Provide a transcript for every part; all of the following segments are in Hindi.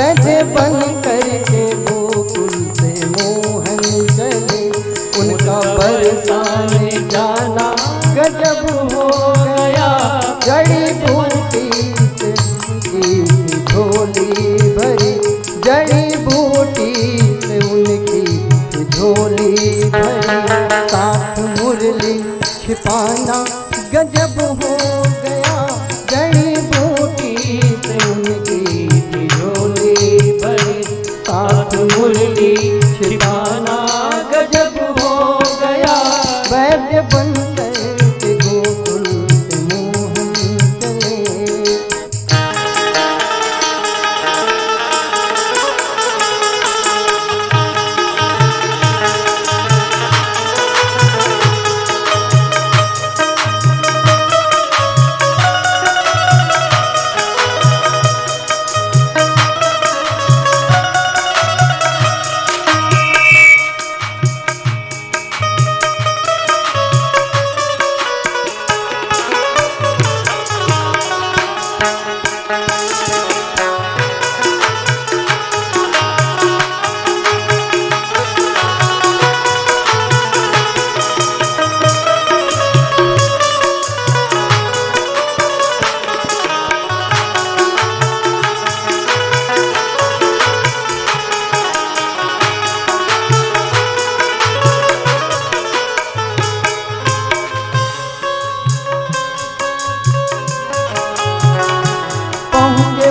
वैद्य बन करके गोकुल से मोहन चले। उनका बरसाने जाना गजब हो गया, जड़ी बूटी से उनकी झोली भरी, जड़ी बूटी से उनकी झोली भरी। साथ मुरली छिपाना गजब हो गया, जड़ी बूटी से उनकी झोली भरी। साथ मुरली छिपाना गजब हो गया, वैद्य बन करके गोकुल से मोहन चले।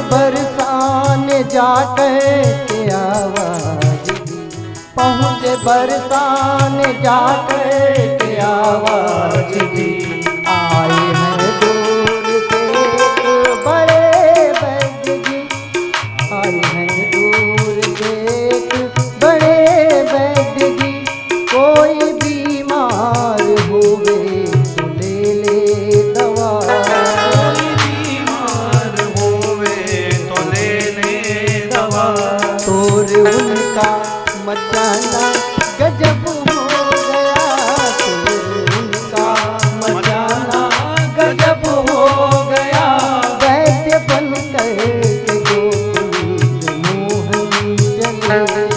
बरसाने जाकर के आवाज दी, पहुँचे बरसाने जाकर के आवाज दी। आए हैं दूर से एक बड़े वैद्य जी, आए हैं दूर से एक बड़े वैद्य जी। कोई बीमार हुए तो ले ले दवा, तोर उनका मचाना गजब हो गया, तोर उनका मचाना गजब हो गया। वैद्य बन करके गोकुल से मोहन चले।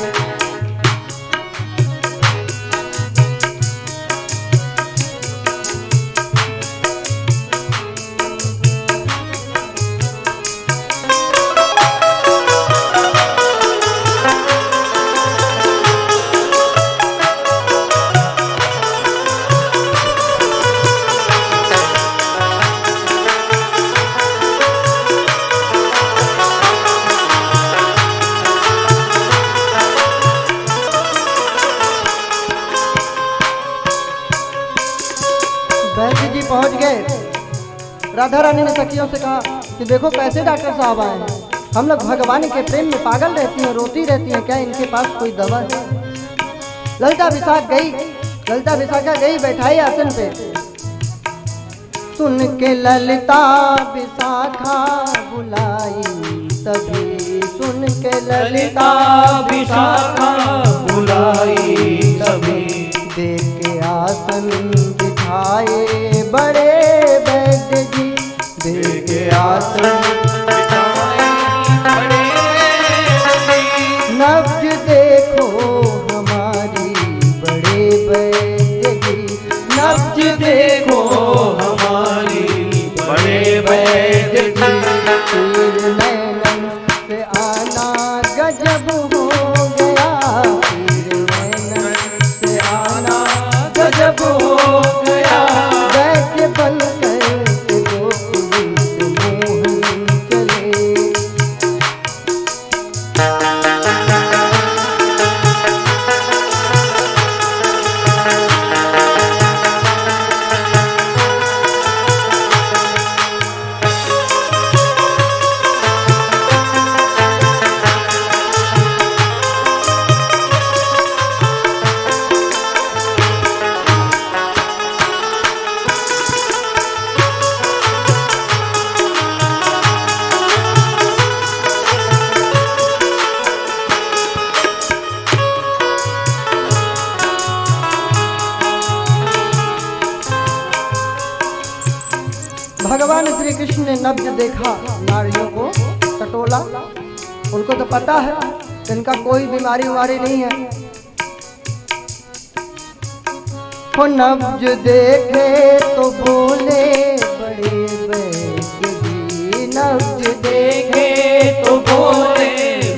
वैद्य जी पहुंच गए। राधा रानी ने सखियों से कहा कि देखो कैसे डॉक्टर साहब आए हैं, हम लोग भगवान के प्रेम में पागल रहती हैं, रोती रहती हैं, क्या इनके पास कोई दवा है? ललिता विशाखा गई बैठाई आसन पे। सुन के ललिता विशाखा बुलाई तभी, सुन के ललिता विशाखा बुलाई तभी। देख के आसन बिठाए बड़े वैद्य जी, देख के आसन बिठाए बड़े वैद्य जी। नब्ज देखो हमारी बड़े वैद्य जी, नब्ज देखो हमारी बड़े वैद्य जी। तीर नैनन से आना गजब हो गया, तीर नैनन से आना गजब हो गया। वैद्य बन करके गोकुल से मोहन चले। भगवान श्री कृष्ण ने नब्ज देखा, नारियों को टटोला, उनको तो पता है इनका कोई बीमारी उमारी नहीं है। वो नब्ज देखे तो बोले बड़े वैद्य, नब्ज देखे तो बोले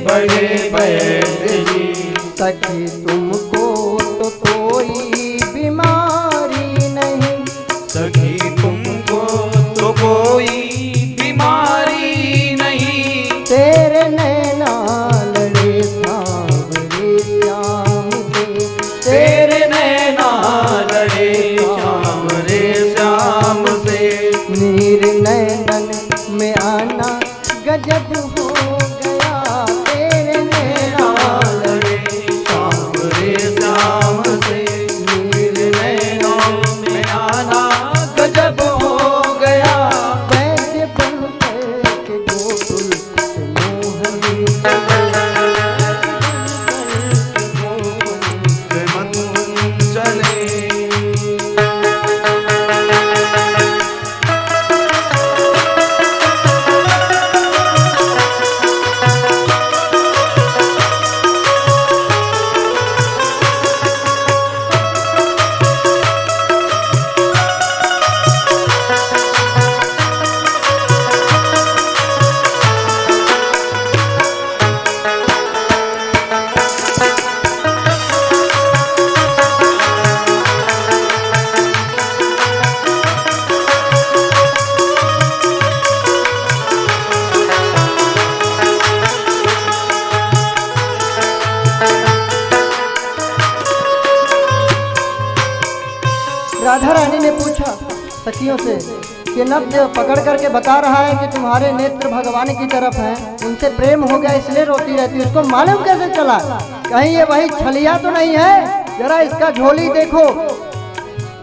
बड़े वैद्य जी। सखी तुमको तो कोई बीमारी नहीं, सखी तुमको तो कोई बीमारी नहीं। तेरे नैना लड़े सांवरे श्याम से, तेरे नैना लड़े श्याम रे श्याम से। नीर नैनन में आना गजब हो गया, तेरे नैना लड़े श्याम रे श्याम से। नीर नैनों में आना गजब हो गया। वैद्य बन के गोकुल से मोहनी से मन चले। राधा रानी ने पूछा सखियों से कि नब्ज पकड़ करके बता रहा है कि तुम्हारे नेत्र भगवान की तरफ हैं, उनसे प्रेम हो गया इसलिए रोती रहती है, उसको मालूम कैसे चला? कहीं ये वही छलिया तो नहीं है? जरा इसका झोली देखो,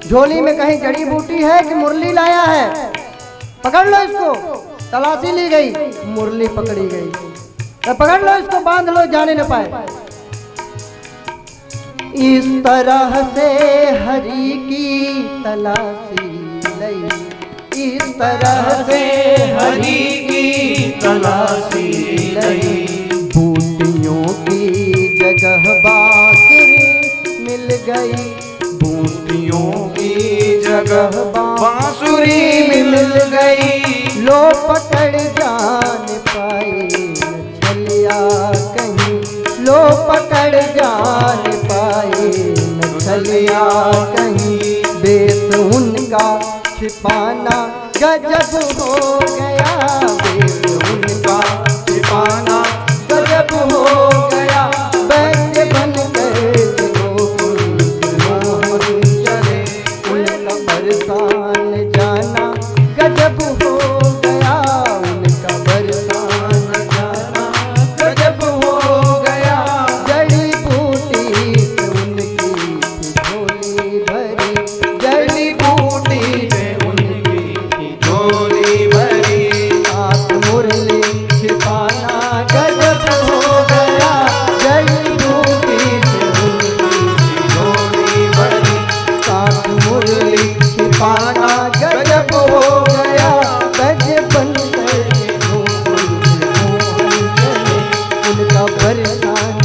झोली में कहीं जड़ी बूटी है कि मुरली लाया है? पकड़ लो इसको। तलाशी ली गई, मुरली पकड़ी गई। तो पकड़ लो इसको, बांध लो, जाने न पाए। इस तरह से हरि की तलाशी लई, इस तरह से हरि की तलाशी लई। बूटियों की जगह बांसुरी मिल गई, बूटियों की जगह बांसुरी मिल गई। लो पकड़ जान पाए न छलिया कहीं, लो पकड़ जान पाए न छलिया कहीं। बेस उनका छिपाना गजब हो गया, बेस उनका छिपाना गजब हो गया। वैद्य बन गए गोकुल मोहन चले, उनका बरसान जाना गजब हो गया, उनका बरसान जाना गजब हो गया। जड़ी बूटी से उनकी झोली भरी, जड़ी बूटी से उनकी झोली भरी। सात मुरली छिपाना गजब हो गया, जड़ी बूटी से उनकी झोली भरी। सात मुरली छिपाना गजब हो गया। वैद्य बन गए गोकुल से मोहन चले, उनका बरसान